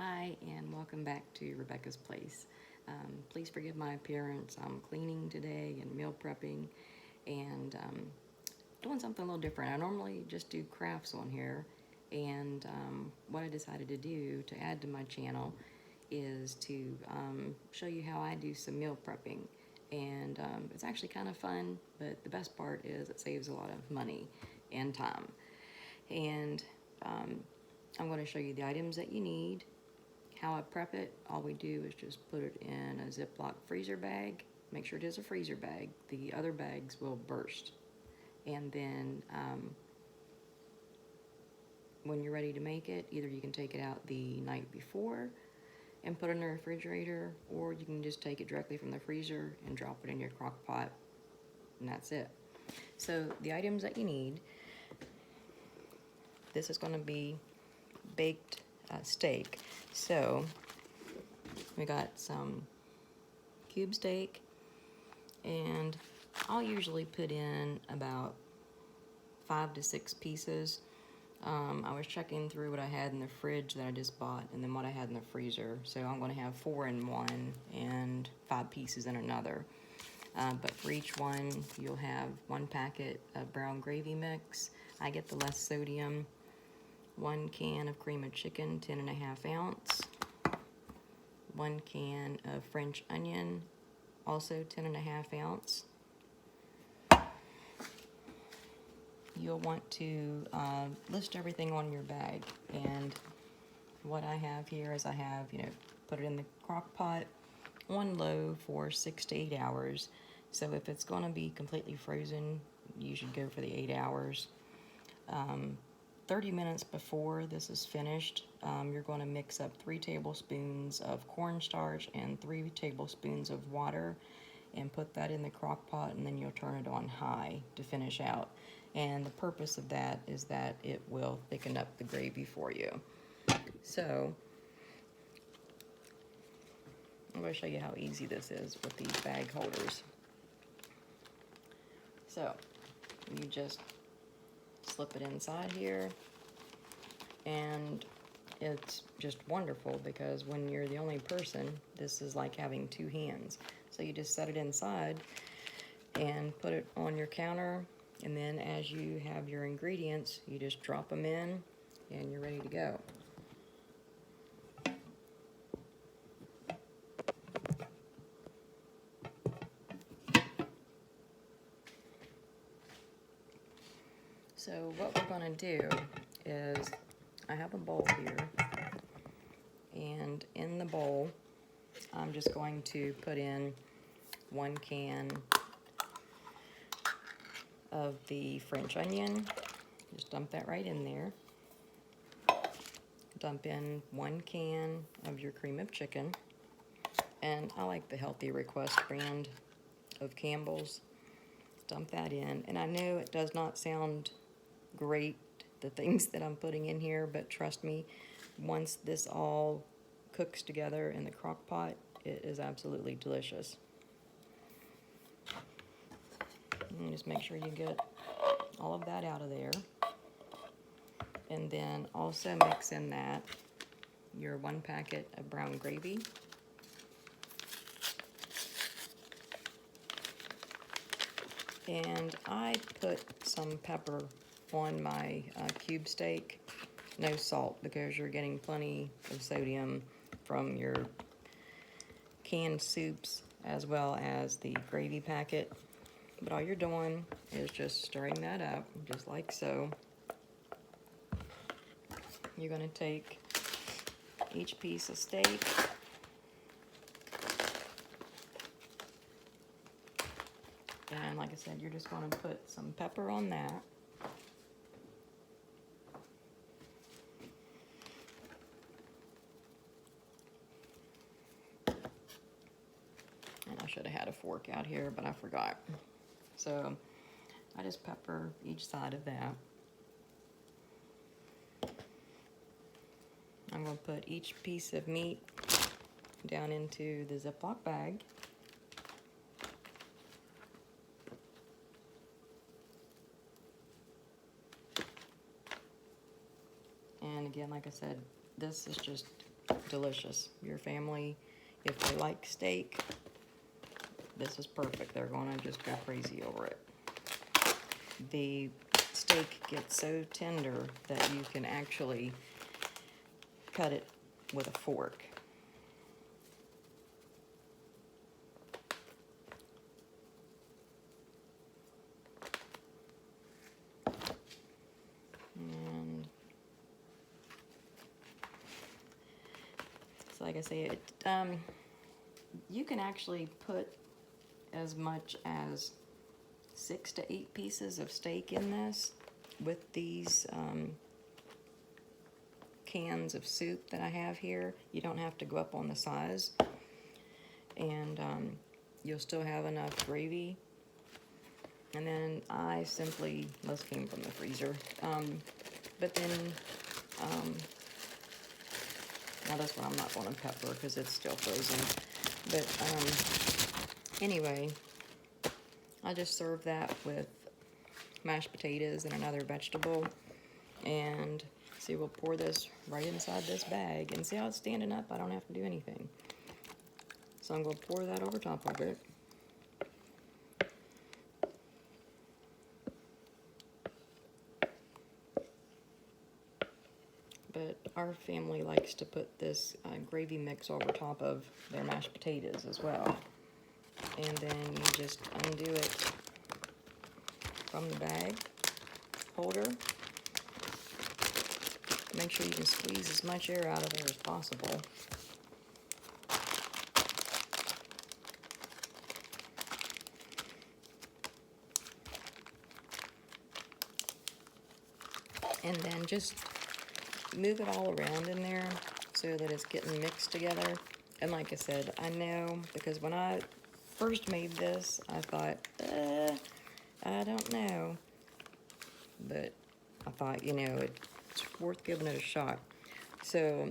Hi, and welcome back to Rebecca's Place. Please forgive my appearance. I'm cleaning today and meal prepping and doing something a little different. I normally just do crafts on here, and what I decided to do to add to my channel is to show you how I do some meal prepping. And it's actually kind of fun, but the best part is it saves a lot of money and time. And I'm going to show you the items that you need, how I prep it. All we do is just put it in a Ziploc freezer bag. Make sure it is a freezer bag. The other bags will burst. And then when you're ready to make it, either you can take it out the night before and put it in the refrigerator, or you can just take it directly from the freezer and drop it in your crock pot, and that's it. So the items that you need, this is going to be baked steak. So we got some cube steak, and I'll usually put in about 5 to 6 pieces. I was checking through what I had in the fridge that I just bought and then what I had in the freezer. So I'm going to have 4 in one and 5 pieces in another. But for each one, you'll have 1 packet of brown gravy mix. I get the less sodium. 1 can of cream of chicken, 10.5 ounce. 1 can of French onion, also 10.5 ounce. You'll want to list everything on your bag, and what I have here is I have, put it in the crock pot on low for 6 to 8 hours. So if it's going to be completely frozen, you should go for the 8 hours. 30 minutes before this is finished, you're going to mix up 3 tablespoons of cornstarch and 3 tablespoons of water and put that in the crock pot, and then you'll turn it on high to finish out. And the purpose of that is that it will thicken up the gravy for you. So I'm going to show you how easy this is with these bag holders. So you just slip it inside here, and it's just wonderful because when you're the only person, this is like having 2 hands. So you just set it inside and put it on your counter, and then as you have your ingredients, you just drop them in and you're ready to go. So what we're going to do is, I have a bowl here, and in the bowl I'm just going to put in 1 can of the French onion. Just dump that right in there. Dump in 1 can of your cream of chicken, and I like the Healthy Request brand of Campbell's. Dump that in, and I know it does not sound great, the things that I'm putting in here, but trust me, once this all cooks together in the crock pot, it is absolutely delicious. And just make sure you get all of that out of there, and then also mix in that your 1 packet of brown gravy, and I put some pepper on my cube steak. No salt, because you're getting plenty of sodium from your canned soups as well as the gravy packet. But all you're doing is just stirring that up, just like so. You're going to take each piece of steak and, like I said, you're just going to put some pepper on that. And I should have had a fork out here, but I forgot. So I just pepper each side of that. I'm going to put each piece of meat down into the Ziploc bag. And again, like I said, this is just delicious. Your family, if they like steak, this is perfect. They're gonna just go crazy over it. The steak gets so tender that you can actually cut it with a fork. And so like I say, you can actually put as much as 6 to 8 pieces of steak in this with these cans of soup that I have here. You don't have to go up on the size, and you'll still have enough gravy. And then I simply, this came from the freezer, but then now this one I'm not going to pepper because it's still frozen, but anyway, I just serve that with mashed potatoes and another vegetable. And see, we'll pour this right inside this bag. And see how it's standing up? I don't have to do anything. So I'm going to pour that over top of it. But our family likes to put this gravy mix over top of their mashed potatoes as well. And then you just undo it from the bag holder. Make sure you can squeeze as much air out of there as possible. And then just move it all around in there so that it's getting mixed together. And like I said, I know because when I first made this, I thought, I don't know. But I thought, you know, it's worth giving it a shot. So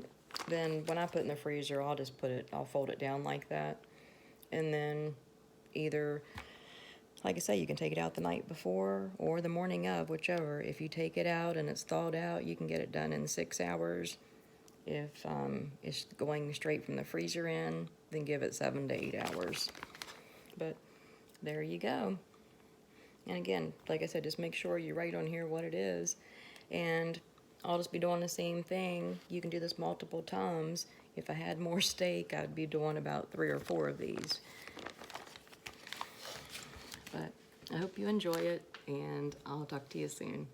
then when I put it in the freezer, I'll fold it down like that. And then either, like I say, you can take it out the night before or the morning of, whichever. If you take it out and it's thawed out, you can get it done in 6 hours. If it's going straight from the freezer in, then give it 7 to 8 hours. But there you go. And again, like I said, just make sure you write on here what it is. And I'll just be doing the same thing. You can do this multiple times. If I had more steak, I'd be doing about 3 or 4 of these. But I hope you enjoy it, and I'll talk to you soon.